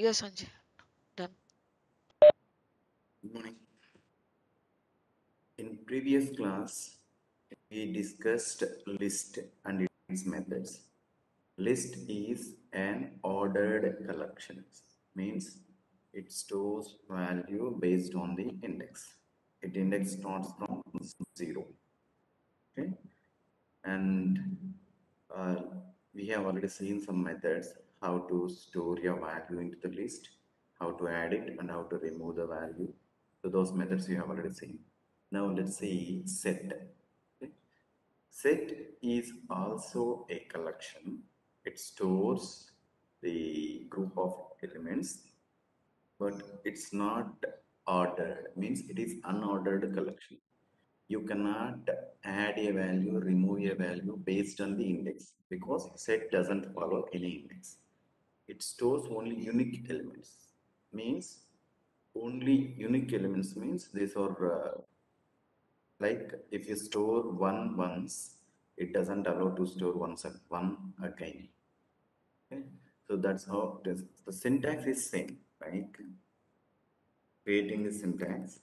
Yes, Sanjay. Done. Good morning. In previous class, we discussed list and its methods. List is an ordered collection, means it stores value based on the index. It index starts from 0. Okay, and uh, we have already seen some methods how to store your value into the list, how to add it, and how to remove the value. So those methods you have already seen. Now let's see set. Okay. Set is also a collection. It stores the group of elements, but it's not ordered. Means it is unordered collection. You cannot add a value, remove a value based on the index because set doesn't follow any index. It stores only unique elements. Means only unique elements means these are like if you store one once, it doesn't allow to store one again. Okay? So that's how it is. The syntax is same, like creating the syntax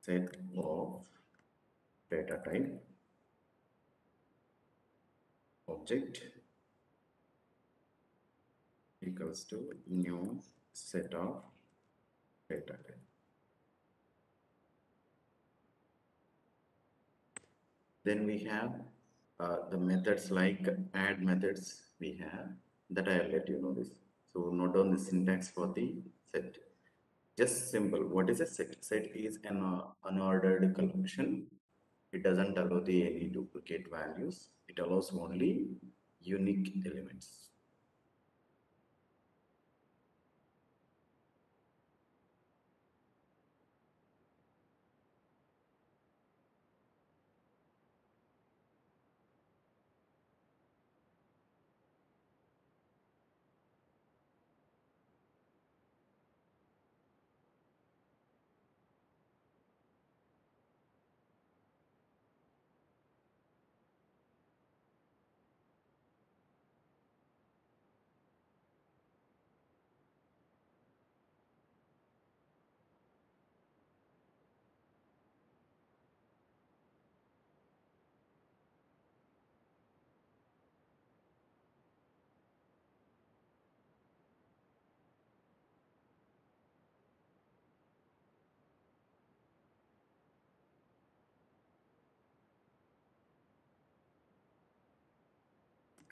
set of data type object equals to new set of data type. Then we have the methods like add methods we have that I'll let you know this. So note down the syntax for the set. Just simple. What is a set? Set is an unordered collection. It doesn't allow the any duplicate values. It allows only unique elements.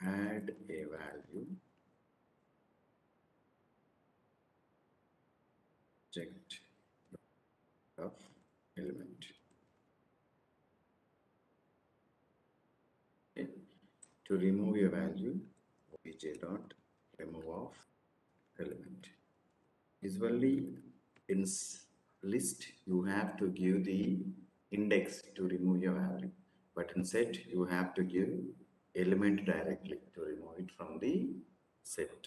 Add a value, object of element. Okay. To remove a value, obj dot remove of element. Usually in list you have to give the index to remove your value, but in set you have to give element directly to remove it from the set.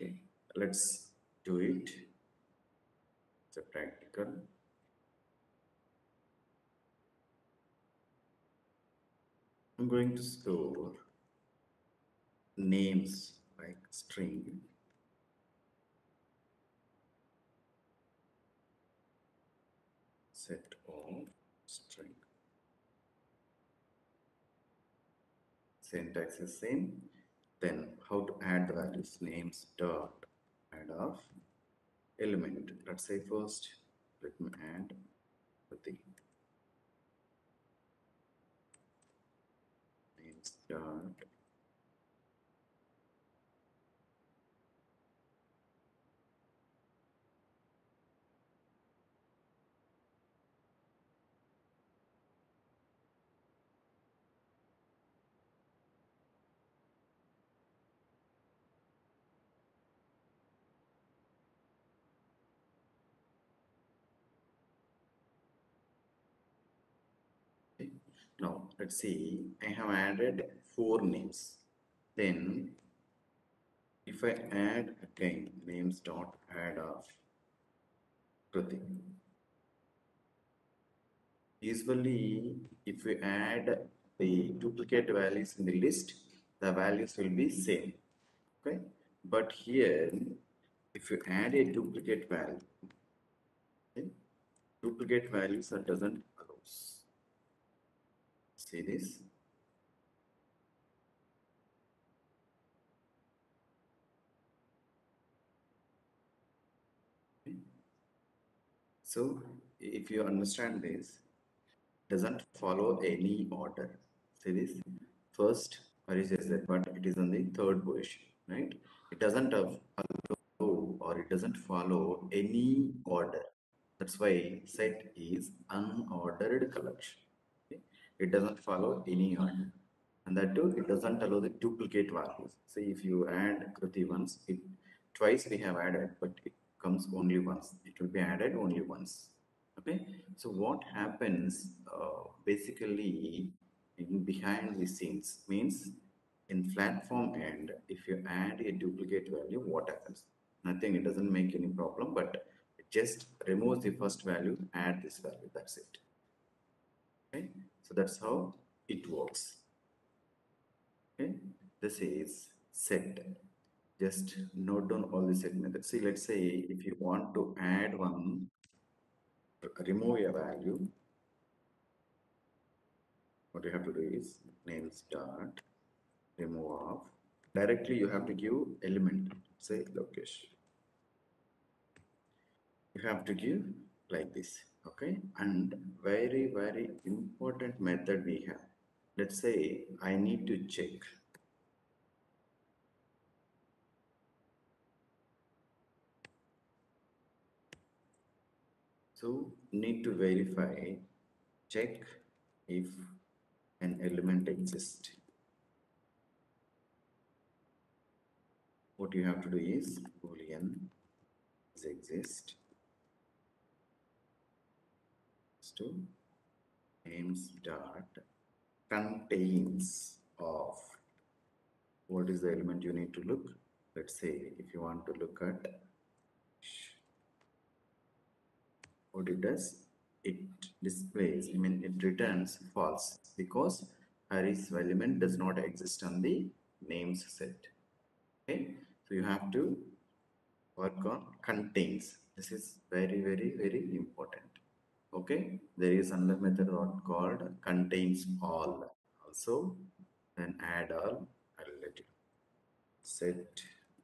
Okay. Let's do it. It's a practical. I'm going to store names like string set of string. Syntax is same. Then how to add the values? Names dot add of element. Let's say first let me add the names dot okay. Now let's see, I have added 4 names. Then if I add again names dot add of Pratik. Usually if we add the duplicate values in the list, the values will be same. Okay, But here, if you add a duplicate value, okay, duplicate values are doesn't allows. See this? Okay. So if you understand this, doesn't follow any order. See this? First, Harish says that, but it is on the third position, right? It doesn't have allow or it doesn't follow any order. That's why set is unordered collection. Okay? It doesn't follow any order. And that too, it doesn't allow the duplicate values. See, if you add Kruti once, it twice we have added, but it comes only once. It will be added only once. Okay, so what happens basically in behind the scenes means in platform end, if you add a duplicate value, what happens? Nothing, it doesn't make any problem, but it just removes the first value, add this value, that's it. Okay, so that's how it works. Okay, this is set. Just note down all the set methods. See, let's say if you want to add one, remove a value, what you have to do is name start remove off. Directly you have to give element, say location. You have to give like this, okay? And very important method we have. Let's say I need to check. So need to verify, check if an element exists. What you have to do is boolean is exist to names dot contains of what is the element you need to look. Let's say if you want to look at what it does, it displays, I mean it returns false because Harry's element does not exist on the names set. Okay, so you have to work on contains. This is very important. Okay, there is another method called contains all also. Then add all, I'll let you set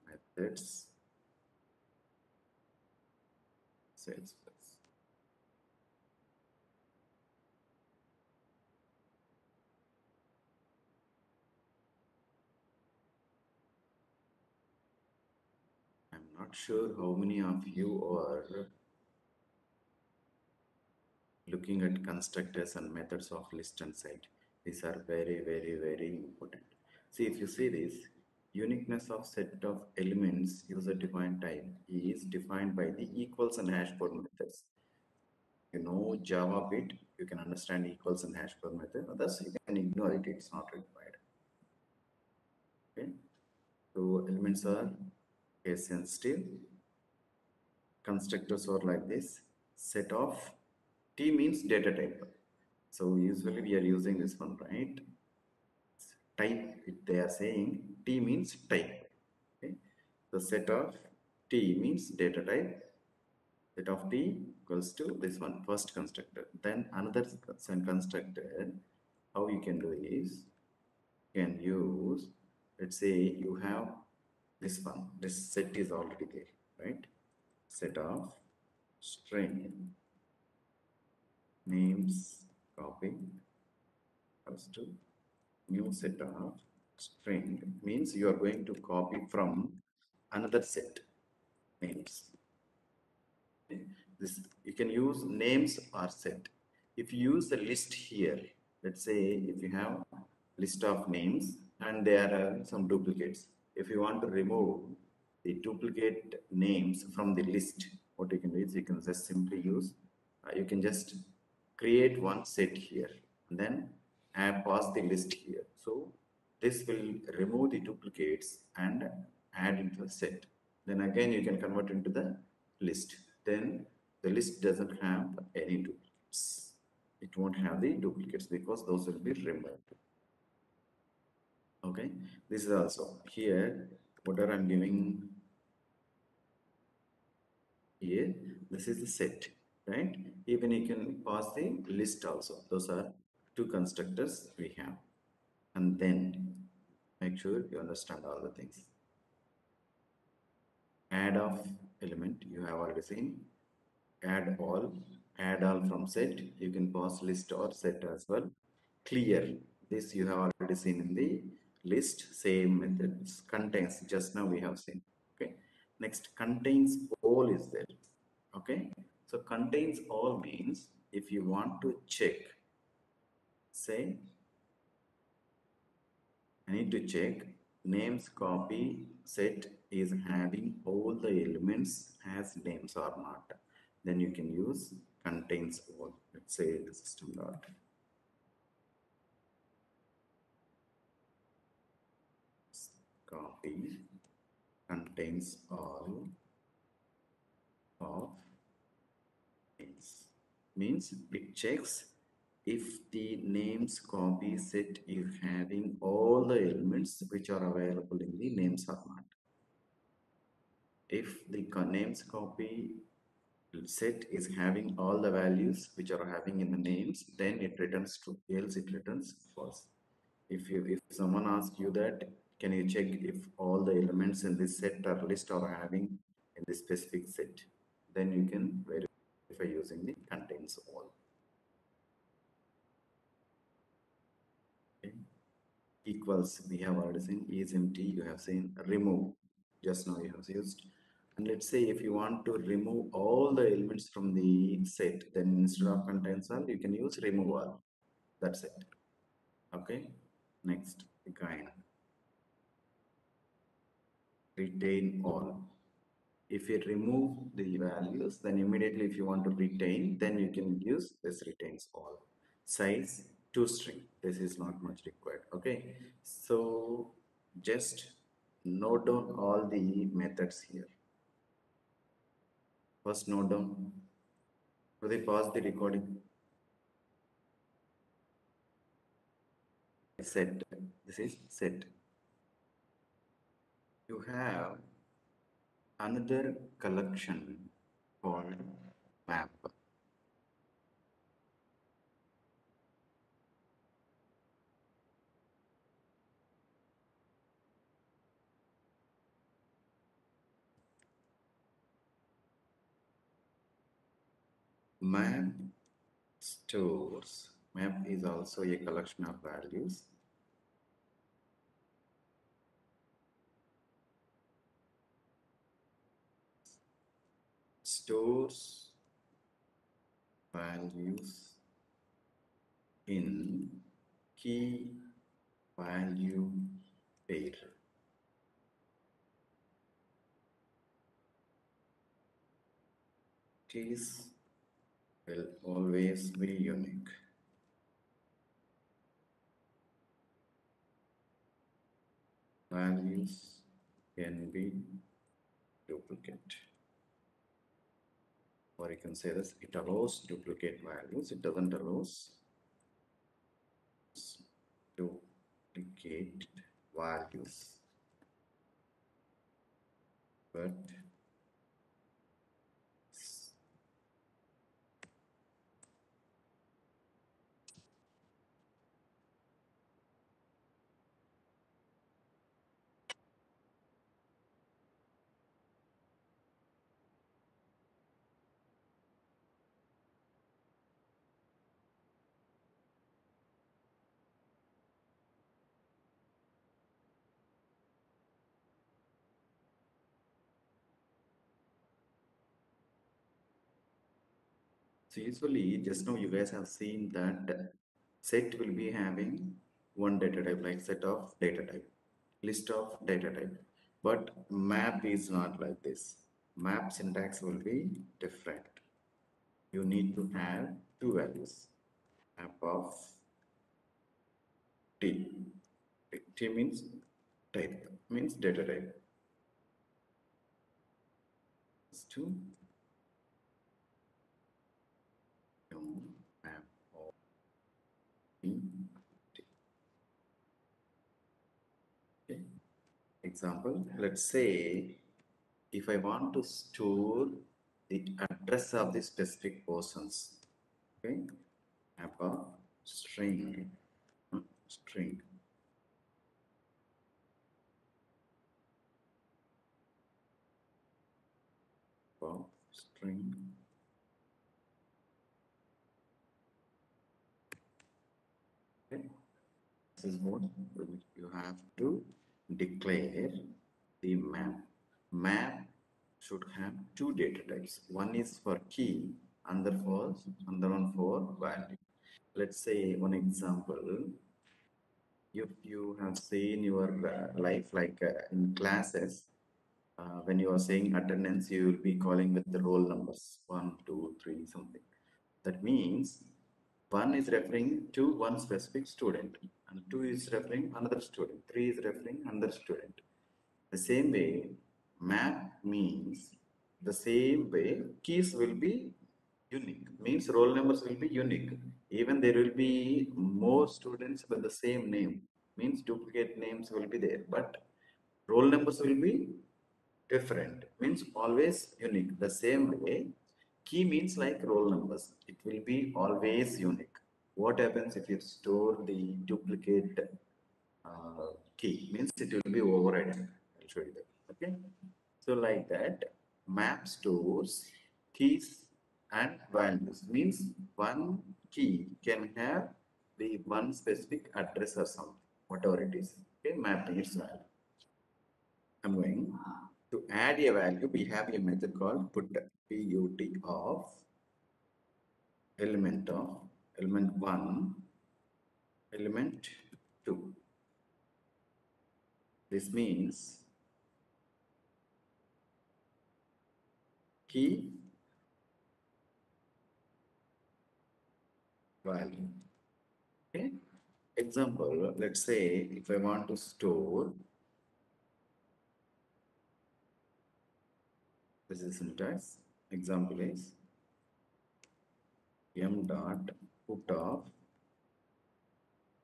methods Salesforce. I'm not sure how many of you are looking at constructors and methods of list and set. These are very important. See, if you see this, uniqueness of set of elements user defined type is defined by the equals and hash code methods. You know Java bit, you can understand equals and hash code method. Others you can ignore it, it's not required. Okay, so elements are case sensitive. Constructors are like this. Set of T means data type. So usually we are using this one, right? Type, they are saying T means type. Okay. The set of T means data type. Set of T equals to this one, first constructor. Then another constructor, how you can do is, you can use, let's say you have this one, this set is already there, right? Set of string names copy equals to new set of string means you are going to copy from another set names. This you can use names or set. If you use the list here, let's say if you have list of names and there are some duplicates. If you want to remove the duplicate names from the list, what you can do is you can just simply use, you can just create one set here and then pass the list here. So this will remove the duplicates and add into the set. Then again you can convert into the list. Then the list doesn't have any duplicates. It won't have the duplicates because those will be removed. Okay, this is also here. whatever I'm giving here, this is the set, right? Even you can pass the list also. Those are two constructors we have. And then make sure you understand all the things. Add of element, you have already seen. Add all from set. You can pass list or set as well. Clear, this you have already seen in the list, same methods. Contains, just now we have seen. Okay. Next, contains all is there. Okay. So contains all means if you want to check, say, I need to check names copy set is having all the elements as names or not. Then you can use contains all. Let's say the system dot copy contains all of names. Means it checks if the names copy set is having all the elements which are available in the names or not. If the names copy set is having all the values which are having in the names, then it returns true, else it returns false. If someone asks you that, can you check if all the elements in this set or list are having in this specific set, then you can verify using the contains all. Okay. Equals, we have already seen. Is empty, you have seen. Remove, just now you have used. And let's say if you want to remove all the elements from the set, then instead of contains all, you can use remove all. That's it. Okay. Next, again, retain all. If you remove the values, then immediately if you want to retain, then you can use this retains all. Size to string, this is not much required. Okay, so just note down all the methods here. First note down. So they pause the recording. Set, this is set. You have another collection called map. Map stores. Map is also a collection of values. Stores values in key value pair. Keys will always be unique. Values can be duplicate. Or you can say this, it allows duplicate values, it doesn't allow duplicate values. But so usually just now you guys have seen that set will be having one data type, like set of data type, list of data type. But map is not like this. Map syntax will be different. You need to have two values. Map of T. T means type, means data type. Is to map of T. Okay. example. Let's say if I want to store the address of the specific persons, okay, have a string, string, string. Okay. This is what you have to declare the map. Map should have two data types. One is for key, another one for value. Let's say one example. If you have seen your life like in classes, when you are saying attendance, you will be calling with the roll numbers 1, 2, 3, something. That means one is referring to one specific student, and two is referring another student, three is referring another student. The same way, map means the same way keys will be unique, means roll numbers will be unique. Even there will be more students with the same name, means duplicate names will be there, but roll numbers will be different, means always unique. The same way, key means like roll numbers, it will be always unique. What happens if you store the duplicate key? Means it will be overridden. I'll show you that. Okay. So like that, map stores keys and values. Means one key can have the one specific address or something, whatever it is. Okay, map needs value. I'm going to add a value. We have a method called put of element 1, element 2. This means key value. Okay. Example, let's say if I want to store, this is syntax. Example is m dot put of,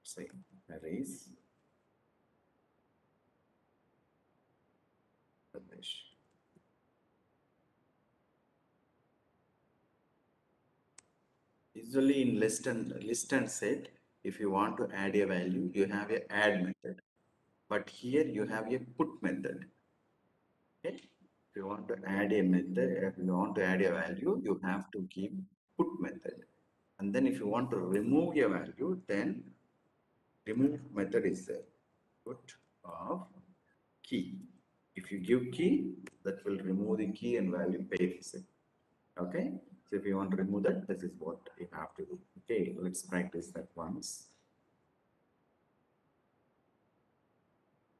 say, arrays publish. Usually in list and set, if you want to add a value, you have a add method. But here you have a put method. Okay? If you want to add a method, if you want to add a value, you have to give put method. And then if you want to remove a value, then remove method is there. Put of key. If you give key, that will remove the key and value paste. Okay. So if you want to remove that, this is what you have to do. Okay, let's practice that once.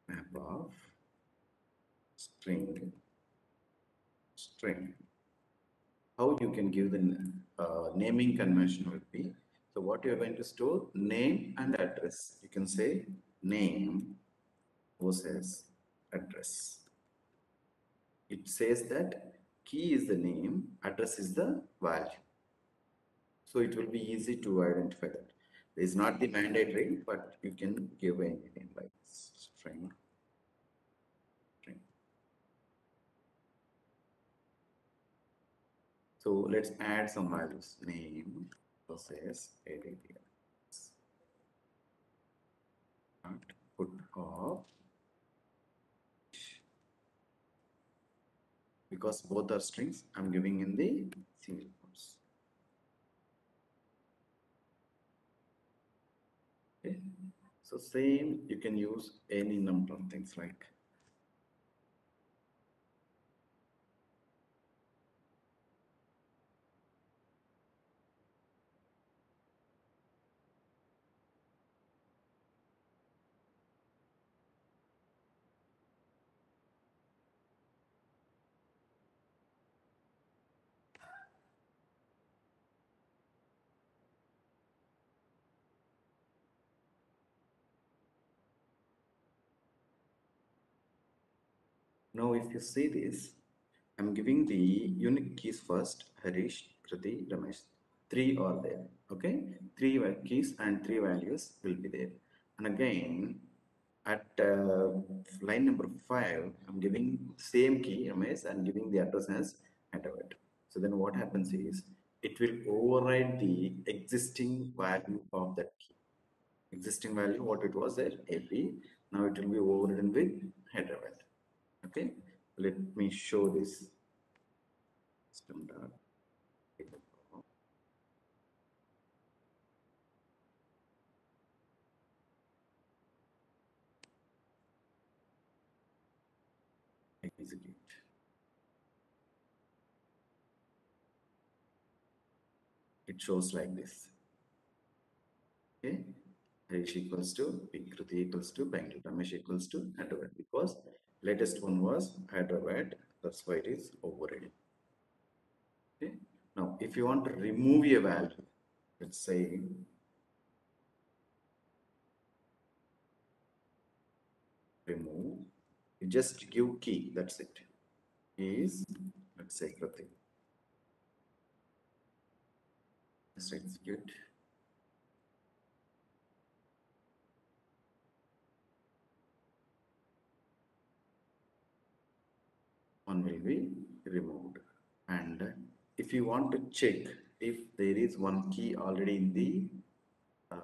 Map of string. How you can give the naming convention will be, so what you are going to store, name and address. You can say name versus address. It says that key is the name, address is the value. So it will be easy to identify that. It is not the mandatory, but you can give anything like string. So let's add some values. Name versus area. Put of, because both are strings, I'm giving in the single quotes. Okay. So same, you can use any number of things like now if you see this, I'm giving the unique keys first. Harish, Prati, Ramesh. 3 are there. Okay, 3 keys and 3 values will be there. And again, at line number 5, I'm giving same key MS and giving the address as Hyderabad. So then what happens is it will override the existing value of that key. Existing value, what it was there, AP. Now it will be overridden with Hyderabad. Okay, let me show this. Standard. Execute. It shows like this. Okay, Harish equals to Kruti equals to Bangalore, Ramesh equals to Hyderabad, because latest one was Hyderabad, that's why it is overridden. Okay, now if you want to remove a value, let's say remove, you just give key, that's it. Is, let's say Kruti. Just execute. One will be removed. And if you want to check if there is one key already in the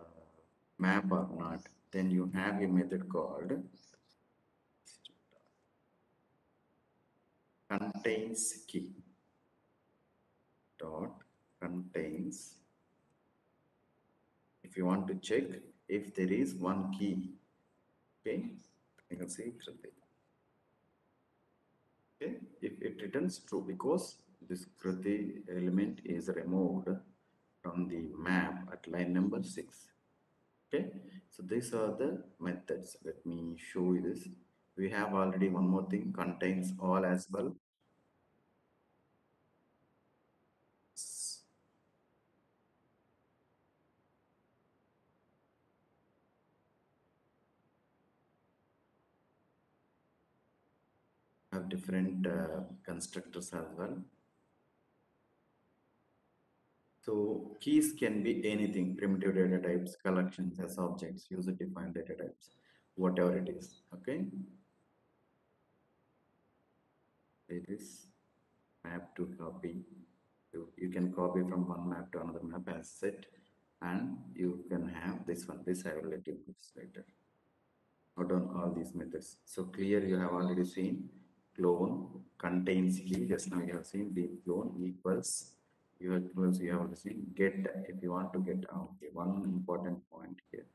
map or not, then you have a method called contains key dot contains. If you want to check if there is one key, okay, you can see Kriti. Okay, if it returns true, because this Kriti element is removed from the map at line number 6. Okay, so these are the methods. Let me show you this. We have already one more thing, contains all as well. Have different constructors as well. So keys can be anything, primitive data types, collections as objects, user defined data types, whatever it is. Okay, it is map to copy. You can copy from one map to another map as set, and you can have this one. This I will let you use later. Note down all these methods. So clear, you have already seen clone contains key. Just now you have seen the clone equals, you have already seen get. If you want to get okay, one important point here,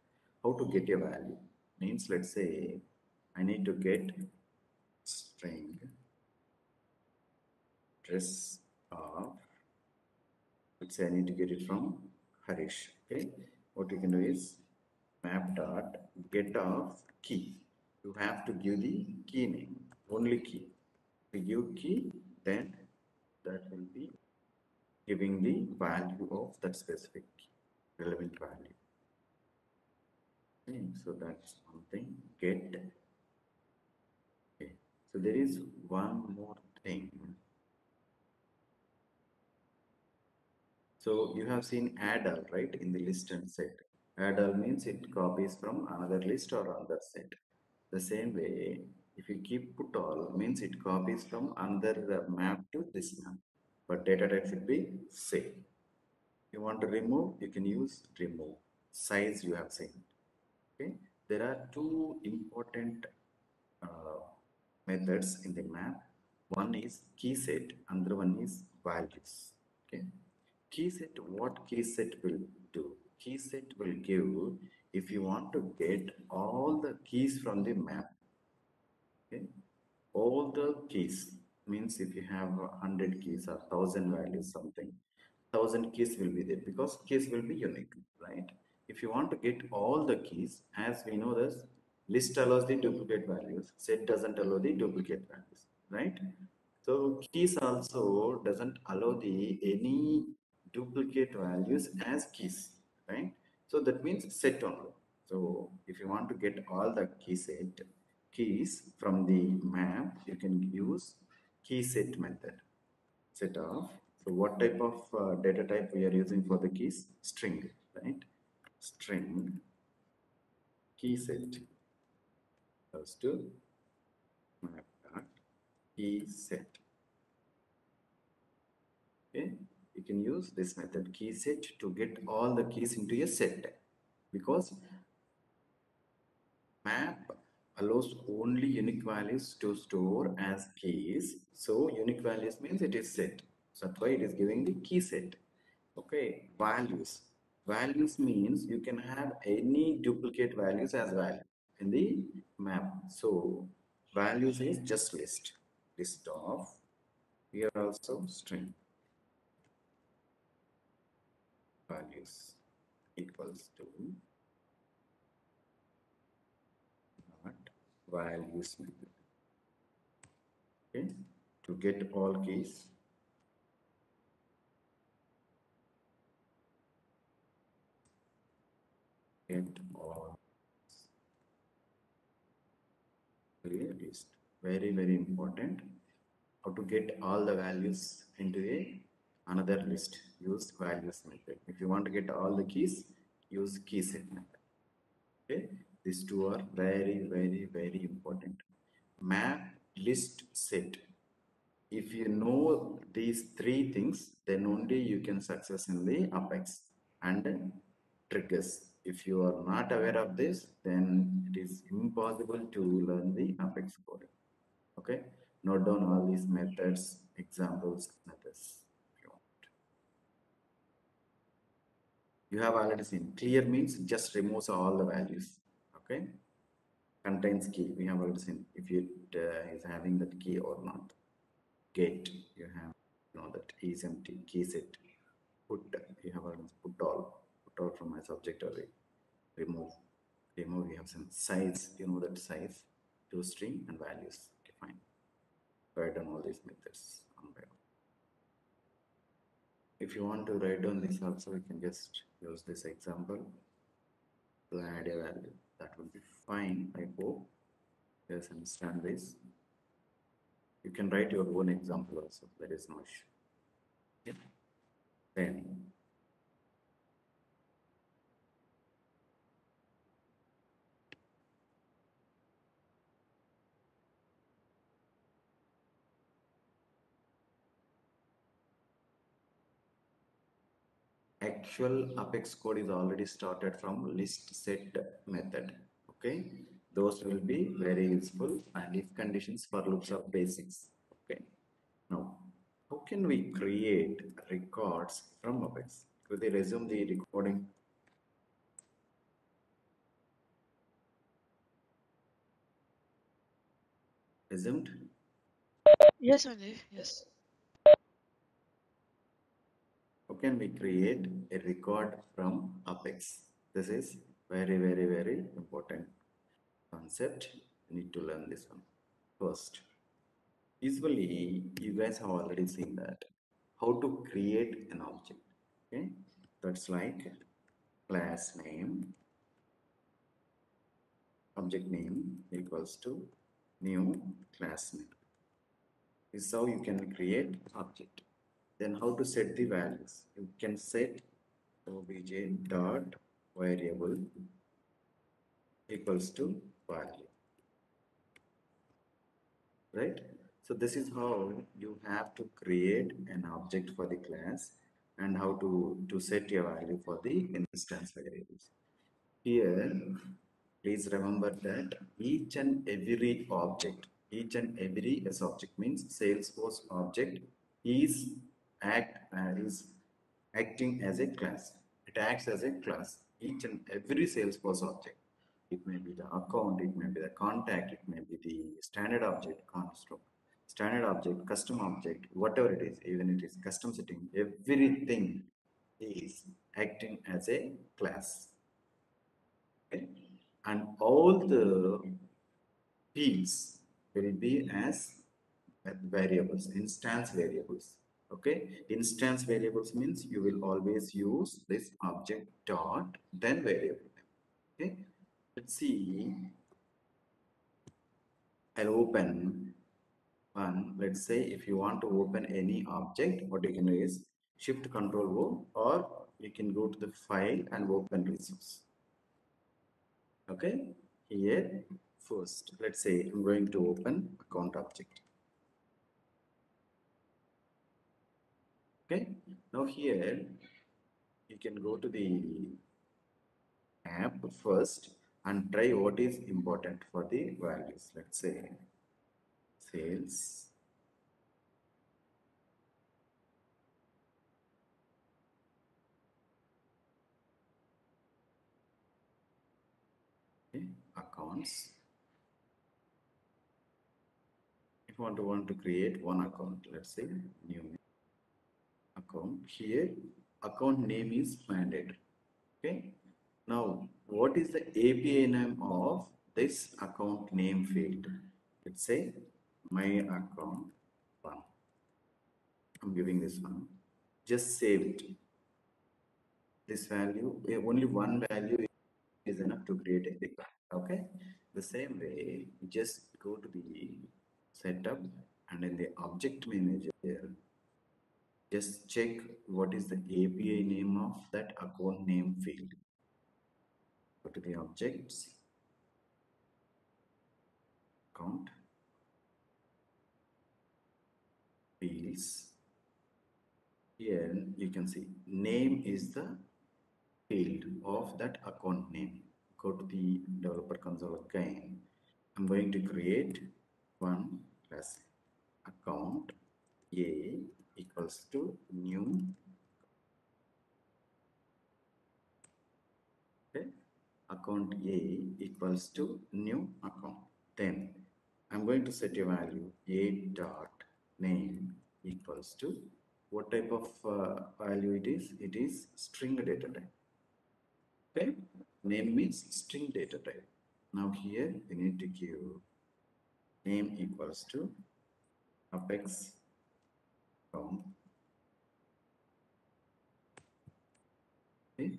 how to get a value means, let's say I need to get string address of, let's say I need to get it from Harish. Okay, what you can do is map dot get of key. You have to give the key name, only key. If you give key, then that will be giving the value of that specific key, relevant value. Okay, so that's one thing. Get. Okay, so there is one more thing. So you have seen add all, right, in the list and set. Add all means it copies from another list or another set. The same way, if you keep put all, means it copies from another map to this map. But data type should be same. You want to remove, you can use remove. Size you have seen. Okay. There are two important methods in the map. One is key set, another one is values. Okay. Key set, what key set will do? Key set will give, if you want to get all the keys from the map, okay, all the keys means if you have 100 keys or 1000 values something, 1000 keys will be there because keys will be unique, right? If you want to get all the keys, as we know this, list allows the duplicate values, set doesn't allow the duplicate values, right? So keys also doesn't allow the any duplicate values as keys, right? So that means set only. So if you want to get all the keys from the map, you can use key set method. Set of, so what type of data type we are using for the keys? String, right? String key set. goes to map dot key set. Okay, you can use this method key set to get all the keys into a set, because map allows only unique values to store as keys. So unique values means it is set. So that's why it is giving the key set. Okay, values. Values means you can have any duplicate values as value in the map. So values is just list. List of, here also string values equals to not values method. Okay, to get all keys. Get all clear list. Very, very important. How to get all the values into a another list. Use values method. If you want to get all the keys, use key set method. Okay, these two are very, very, very important. Map, list, set. If you know these three things, then only you can success in the Apex and triggers. If you are not aware of this, then it is impossible to learn the Apex coding. Okay, note down all these methods, examples, methods. If you want. You have already seen. Clear means just removes all the values. Okay, contains key. We have already seen if it is having that key or not. Get, you have that is empty. Key set. Put, you have already put all from my subject array. Remove, we have some size, you know that size, to string and values. Okay, fine. Write down all these methods on by one. If you want to write down this also, you can just use this example to add a value. That will be fine. I hope you guys understand this. You can write your own example also. There is no issue. Yeah. Then actual Apex code is already started from list set method. Okay, those will be very useful, and if conditions for loops are basics. Okay, now how can we create records from Apex? Could they resume the recording? Resumed? Yes, Sanjay. Yes. How can we create a record from Apex? This is very, very, very important concept. You need to learn this one first. Usually, you guys have already seen that. How to create an object. Okay, that's like class name, object name equals to new class name. This is how you can create object. Then how to set the values? You can set obj dot variable equals to value, right? So this is how you have to create an object for the class and how to set a value for the instance variables. Here, please remember that each and every S object means Salesforce object is is acting as a class. It acts as a class. Each and every Salesforce object. It may be the account, it may be the contact, it may be the standard object, construct, standard object, custom object, whatever it is, even it is custom setting, everything is acting as a class. Okay? And all the fields will be as variables, instance variables. Okay, instance variables means you will always use this object dot then variable. Okay, let's see. I'll open one. Let's say if you want to open any object, what you can do is Shift Control O, or you can go to the file and open resource. Okay, here First, let's say I'm going to open account object. Okay, now here you can go to the app first and try what is important for the values. Let's say sales, okay, accounts. If you want to create one account, let's say new account. Here account name is mandate. Okay, now what is the API name of this account name field? Let's say my account one. I'm giving this one. Just save it. This value, only one value is enough to create a record. Okay, the same way, just go to the setup and in the object manager, just check what is the API name of that account name field. Go to the objects, account, fields. Here you can see name is the field of that account name. Go to the developer console again. I'm going to create one class account A equals to new. Okay, account A equals to new account. Then I'm going to set a value A dot name equals to what type of value it is? It is string data type. Okay, name means string data type. Now here we need to give name equals to apex count. Okay,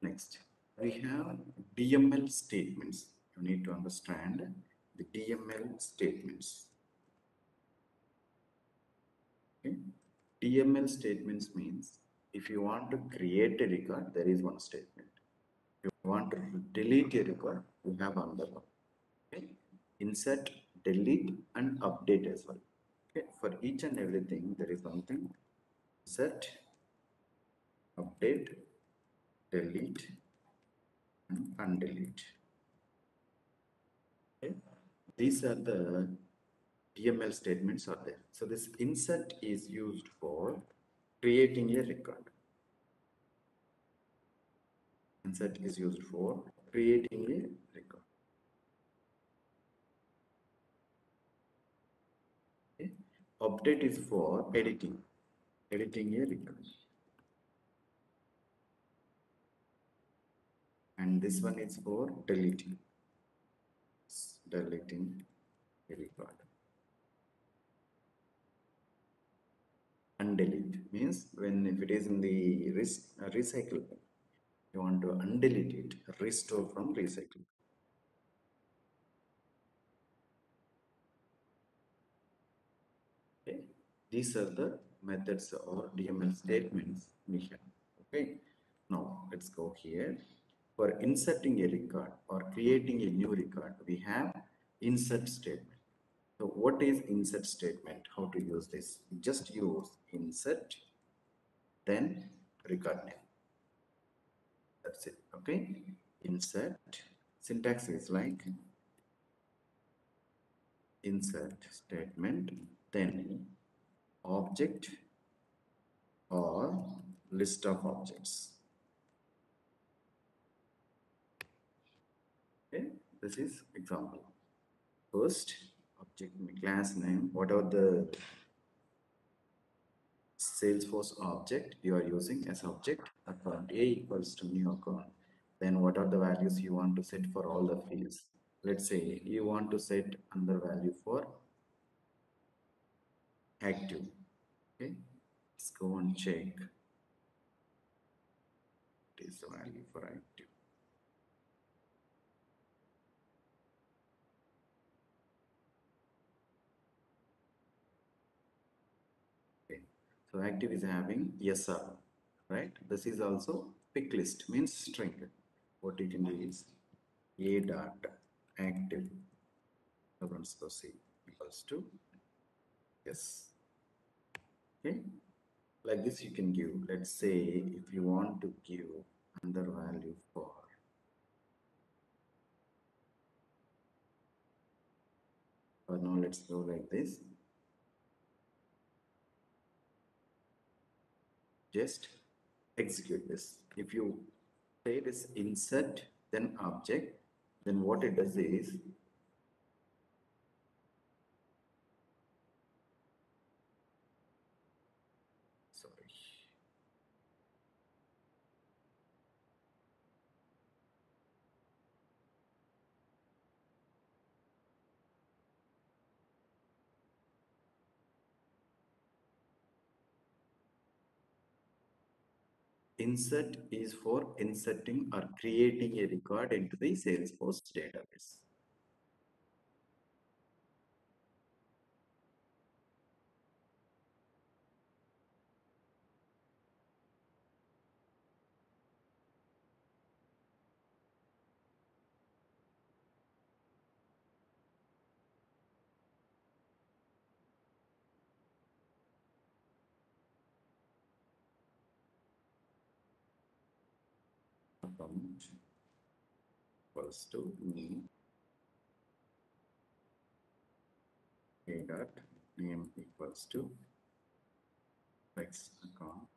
next we have DML statements. You need to understand the DML statements. Okay, DML statements means if you want to create a record, there is one statement. If you want to delete a record, you have another one. Okay, insert, delete, and update as well. Okay, for each and everything, there is something insert, update, delete, and undelete. Okay, these are the DML statements are there. So this insert is used for creating a record. Insert is used for creating a record. Okay. Update is for editing a record. And this one is for deleting a record. Undelete means when if it is in the recycle, you want to undelete it, restore from recycle. Okay, these are the methods or DML statements we have. Okay, now let's go here. For inserting a record or creating a new record, we have insert statement. So what is insert statement? How to use this? Just use insert, then record name. That's it. Okay, insert. Syntax is like insert statement, then object or list of objects. Okay, this is example. First, object class name, whatever the Salesforce object you are using as object, account A equals to new account. Then what are the values you want to set for all the fields? Let's say you want to set another value for active. Okay, let's go and check what is the value for active. Okay, so active is having SR, right? This is also pick list means string. What it is A dot active. underscore C equals to yes. Okay, like this you can give. Let's say if you want to give another value for now, let's go like this. Just execute this. If you say this insert then object, then what it does is sorry. Insert is for inserting or creating a record into the Salesforce database. Account equals to name, a dot name equals to X account,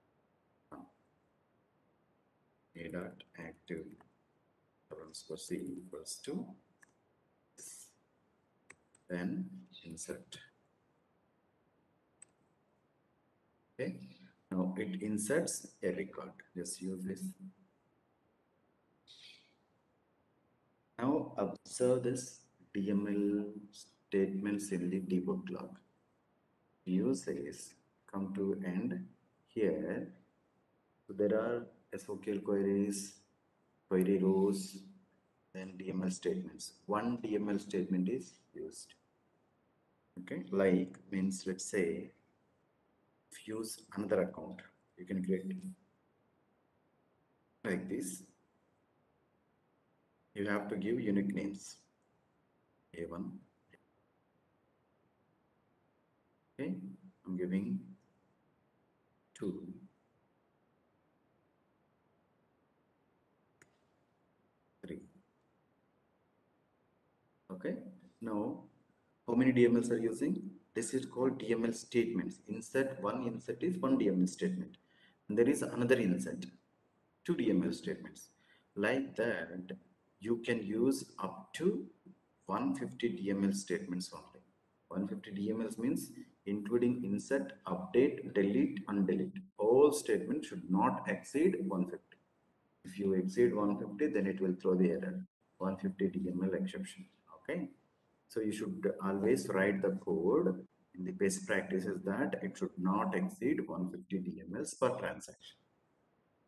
a dot active underscore C equals to then insert. Okay, now it inserts a record. Just use this. Now observe this DML statements in the debug log. Use this, come to end here. So there are SOQL queries, query rows, then DML statements. One DML statement is used. Okay, like means let's say if you use another account, you can create like this. You have to give unique names. A1. Okay, I'm giving 2, 3. Okay, now how many DMLs are using? This is called DML statements. Insert is one DML statement. And there is another insert, 2 DML statements. Like that, you can use up to 150 DML statements only. 150 DMLs means including insert, update, delete, and delete. All statements should not exceed 150. If you exceed 150, then it will throw the error. 150 DML exception. Okay. So you should always write the code in the best practices that it should not exceed 150 DMLs per transaction.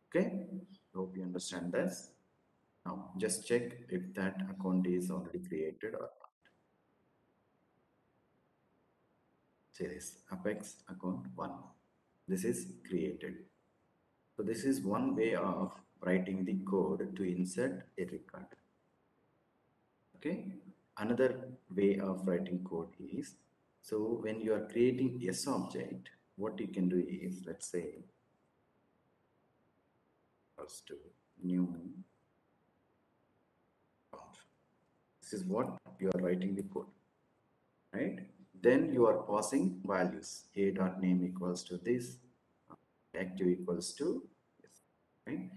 Okay. Hope you understand this. Now just check if that account is already created or not. Say this Apex account 1. This is created. So this is one way of writing the code to insert a record. Okay, another way of writing code is, so when you are creating S object, what you can do is, let's say first new conf. This is what you are writing the code, right? Then you are passing values. A dot name equals to this, active equals to this, right?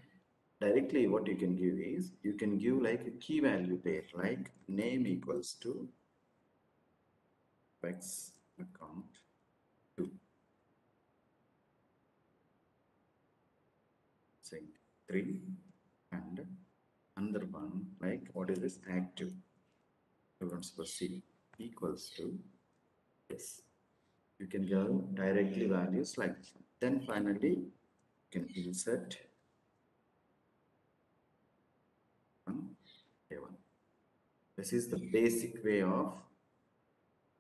Directly what you can give is, you can give like a key value pair, like name equals to X account 2, say 3, and another one like what is this active per C equals to yes. You can give directly values like this. Then finally you can insert one A1. This is the basic way of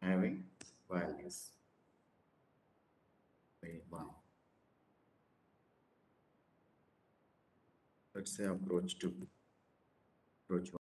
having values. A1. Let's say approach 2. Approach 1.